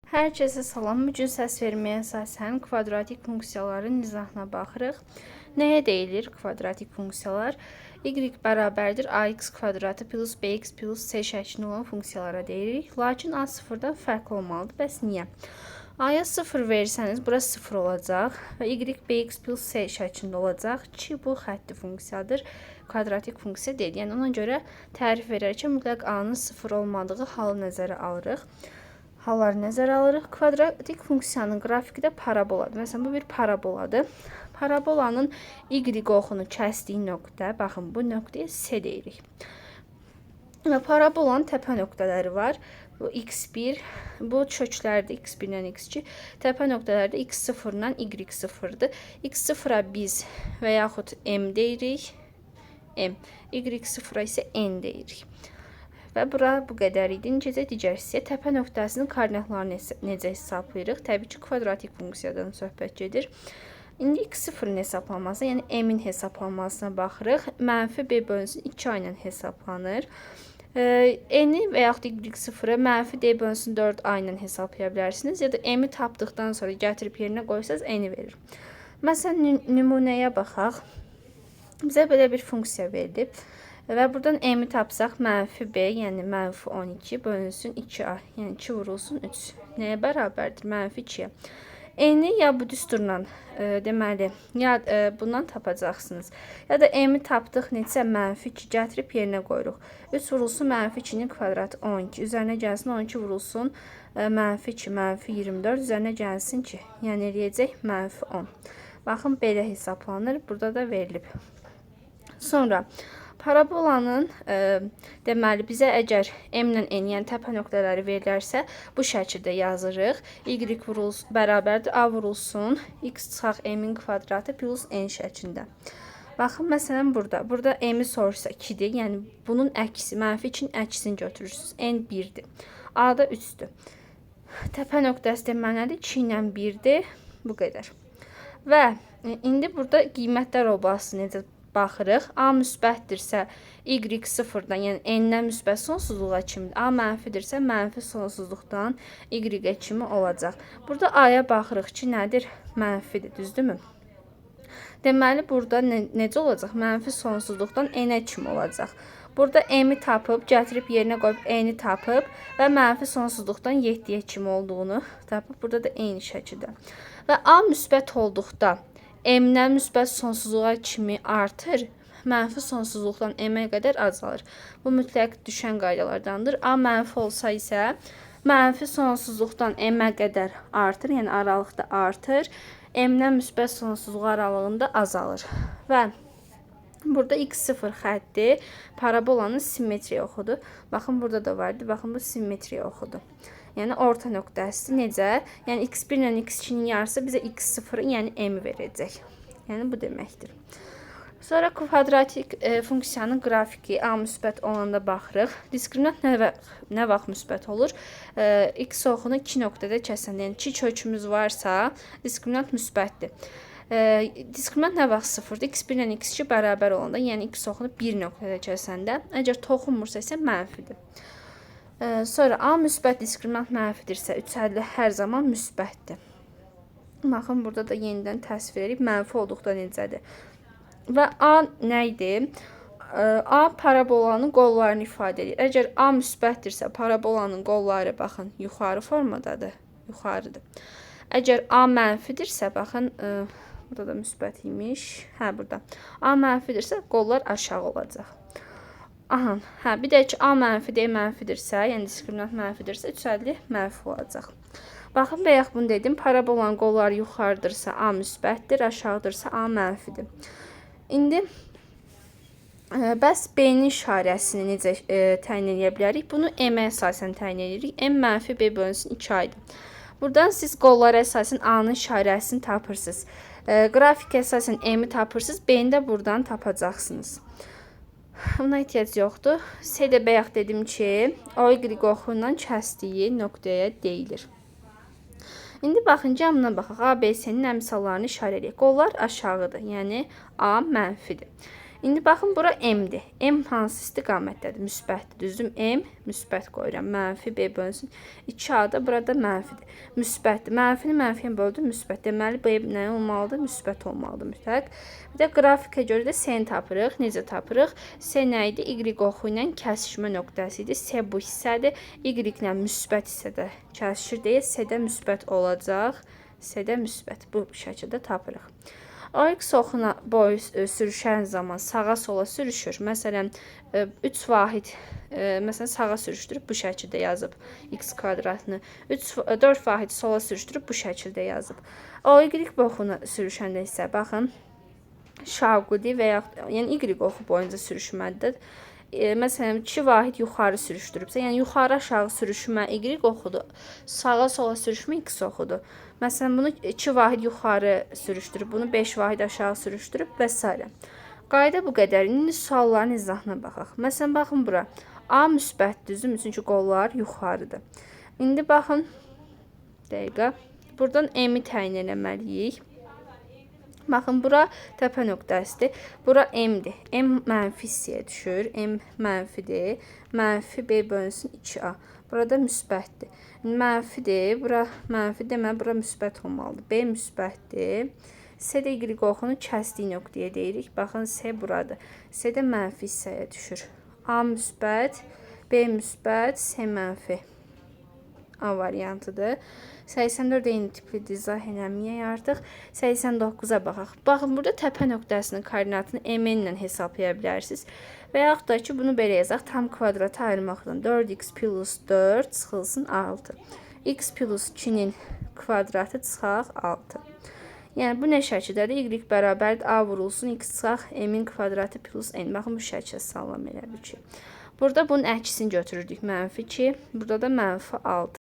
Hər kəsə salam. Bu gün səs verməyə əsasən kvadratik funksiyaların izahına baxırıq. Nəyə deyilir kvadratik funksiyalar? Y bərabərdir ax kvadratı plus bx plus c şəklində olan funksiyalara deyirik. Lakin a sıfırdan fərqli olmalıdır. Bəs niyə? A-ya 0 verirsəniz, bura 0 olacaq və y bx plus c şəklində olacaq ki, bu xətti funksiyadır. Kvadratik funksiya deyil. Yəni ona görə tərif verərkən mütləq a-nın 0 olmadığı halı nəzərə alırıq. Halları nəzərə alırıq. Kvadratik funksiyanın qrafiki də paraboladır. Məsələn, bu bir paraboladır. Parabolanın y oxunu kəsdiyi nöqtə, baxın, bu nöqtəyə C deyirik. Və parabolanın təpə nöqtələri var. Bu x1, bu köklərdir, x1 ilə x2. Təpə nöqtələri də x0 ilə y0-dır. x0-a biz və yaxud m deyirik. M. y0-a isə n deyirik. Və bura bu qədər idi. İncəcə digər hissəyə təpə nöqtəsinin koordinatlarını necə hesablayırıq? Təbii ki, kvadratik funksiyadan söhbət gedir. İndi x0-ın hesablanması, yəni m-in hesablanmasına baxırıq. Mənfi b bölünsün 2a ilə hesablanır. N-i və yaxud y0-ı mənfi d bölünsün 4a ilə hesablaya bilərsiniz. Ya da m-i tapdıqdan sonra gətirib yerinə qoysanız n-i verir. Məsələn, nümunəyə baxaq. Bizə belə bir funksiya verilib. Və buradan m-i tapsaq, mənfi b, yəni mənfi 12 bölünsün 2a, yəni 2 vurulsun 3. Nəyə bərabərdir? Mənfi 2-yə. N-i ya bu düsturla, deməli, ya bundan tapacaqsınız. Ya da m-i tapdıq, neçə mənfi 2 gətirib yerinə qoyuruq. 3 vurulsun mənfi 2-nin kvadratı 12. Üzərinə gəlsin 12 vurulsun mənfi 2, mənfi 24. Üzərinə gəlsin 2. Yəni eləyəcək mənfi 10. Baxın, belə hesablanır. Burada da verilib. Sonra parabolanın, deməli, bizə əgər m ilə n, yəni təpə nöqtələri verilərsə, bu şəkildə yazırıq. Y bərabərdir a vurulsun x çıxaq m-in kvadratı plus n şəklində. Baxın, məsələn, burada m-i soruşsa 2-dir, yəni bunun əksi, mənfi 2-nin əksini götürürsünüz. N 1-dir. A da 3-dür. Təpə nöqtəsi deməli nədir? 2 ilə 1-dir. Bu qədər. Və indi burada qiymətlər oblasını necə baxırıq. A müsbətdirsə y0-dan, yəni n-dən müsbət sonsuzluğa kimidir. A mənfidirsə mənfi sonsuzluqdan y-ə kimi olacaq. Burada a-ya baxırıq ki, nədir? Mənfidir, düzdürmü? Deməli, burada necə olacaq? Mənfi sonsuzluqdan n-ə kimi olacaq. Burada m-i tapıb, gətirib yerinə qoyub n-i tapıb və mənfi sonsuzluqdan 7-yə kimi olduğunu tapıb. Burada da eyni şəkildə. Və a müsbət olduqda m-dən müsbət sonsuzluğa kimi artır, mənfi sonsuzluqdan m-ə qədər azalır. Bu mütləq düşən qaydalardandır. A mənfi olsa isə mənfi sonsuzluqdan m-ə qədər artır, yəni aralıqda artır. M-dən müsbət sonsuzluq aralığında azalır. Və burada x0 xətti parabolanın simmetriya oxudur. Baxın, burada da vardı. Baxın, bu simmetriya oxudur. Yəni orta nöqtəsi necə? Yəni x1 ilə x2-nin yarısı bizə x0, yəni m verəcək. Yəni bu deməkdir. Sonra kvadratik funksiyanın qrafiki a müsbət olanda baxırıq. Diskriminant nə vaxt müsbət olur? X oxunu 2 nöqtədə kəsəndə, yəni 2 kökümüz varsa, diskriminant müsbətdir. Diskriminant nə vaxt sıfırdır? X1 ilə x2 bərabər olanda, yəni x oxunu 1 nöqtədə kəsəndə, əgər toxunmursa isə mənfidir. Sonra a müsbət diskriminant mənfidirsə 350 hər zaman müsbətdir. Baxın, burada da yenidən təsvir edib mənfi olduqda necədir. Və a nə idi? A parabolanın qollarını ifadə edir. Əgər a müsbətdirsə parabolanın qolları, baxın, yuxarı formadadır, yuxarıdır. Əgər a mənfidirsə, baxın, burada da müsbət imiş. Hə, burada. A mənfidirsə qollar aşağı olacaq. Aha, hə, bir də ki, a mənfidirsə, yəni diskriminant mənfidirsə, 350 mənfi olacaq. Baxın, bayaq bunu dedim, parabolanın qolları yuxarıdırsa a müsbətdir, aşağıdırsa a mənfidir. İndi, bəs b-nin işarəsini necə təyin edə bilərik? Bunu m-ə əsasən təyin edirik. M mənfi b bölünsün 2a idi. Buradan siz qollara əsasən a-nın işarəsini tapırsınız. Qrafik əsasən m-i tapırsınız, b-ni də buradan tapacaqsınız. Buna ehtiyac yoxdur. C-də bayaq dedim ki, o y oxundan kəsdiyi nöqtəyə deyilir. İndi baxın, cəmuna baxaq. A, B, C-nin əmsallarını işarə edək. Qollar aşağıdır, yəni A mənfidir. İndi baxın, bura m-dir. M hansı istiqamətdədir? Müsbətdir. Düzdür? M müsbət qoyuram. Mənfi b bölünsün 2a da burada mənfidir. Müsbətdir. Mənfini mənfiyə böldüm, müsbət. Deməli, b nə olmalıdır? Müsbət olmalıdır mütləq. Bir də qrafikə görə də s-ni tapırıq. Necə tapırıq? S nə idi? Y oxu ilə kəsişmə nöqtəsi idi. S bu hissədir. Y ilə müsbət hissədə kəsişir deyə S-də müsbət olacaq. S-də müsbət. Bu şəkildə tapırıq. AX oxuna boyu sürüşən zaman sağa sola sürüşür. Məsələn, 3 vahid məsələn sağa sürüşdürüb bu şəkildə yazıb x kvadratını. 4 vahid sola sürüşdürüb bu şəkildə yazıb. AY oxuna sürüşəndə isə baxın, şaqudi və yaxud yəni Y oxu boyunca sürüşməlidir. Məsələn, 2 vahid yuxarı sürüşdürübsə, yəni yuxarı aşağı sürüşmə Y oxudur, sağa sola sürüşmə X oxudur. Məsələn, bunu 2 vahid yuxarı sürüşdürüb, bunu 5 vahid aşağı sürüşdürüb və s. Qayda bu qədər. İndi sualların izahına baxaq. Məsələn, baxın bura. A müsbətdir, çünki qollar yuxarıdır. İndi baxın, dəqiqə. Buradan M-i təyin eləməliyik. Baxın, bura təpə nöqtəsidir. Bura M-dir. M mənfi hissəyə düşür. M mənfidir. Mənfi B bölünsün 2A. Burada müsbətdir. Mənfidir. Bura mənfi deməli, bura müsbət olmalıdır. B müsbətdir. S-də Y oxunu kəsdiyi nöqtəyə deyirik. Baxın, S buradır. S-də mənfi hissəyə düşür. A müsbət, B müsbət, S mənfi. A variantıdır. 84 eyni tipli izah eləməyək artıq. 89-a baxaq. Baxın, burada təpə nöqtəsinin koordinatını m ilə hesablaya bilərsiniz. Və yaxud da ki, bunu belə yazaq. Tam kvadrata ayırmaqdan 4x plus 4 çıxılsın 6. X plus 2-nin kvadratı çıxaq 6. Yəni, bu nə şəkildədir? Y bərabərdir A vurulsun x çıxaq m-in kvadratı plus n. Baxın, bu şəkildə sağlam elədik ki. Burada bunun əksini götürürdük. -2. Burada da -6.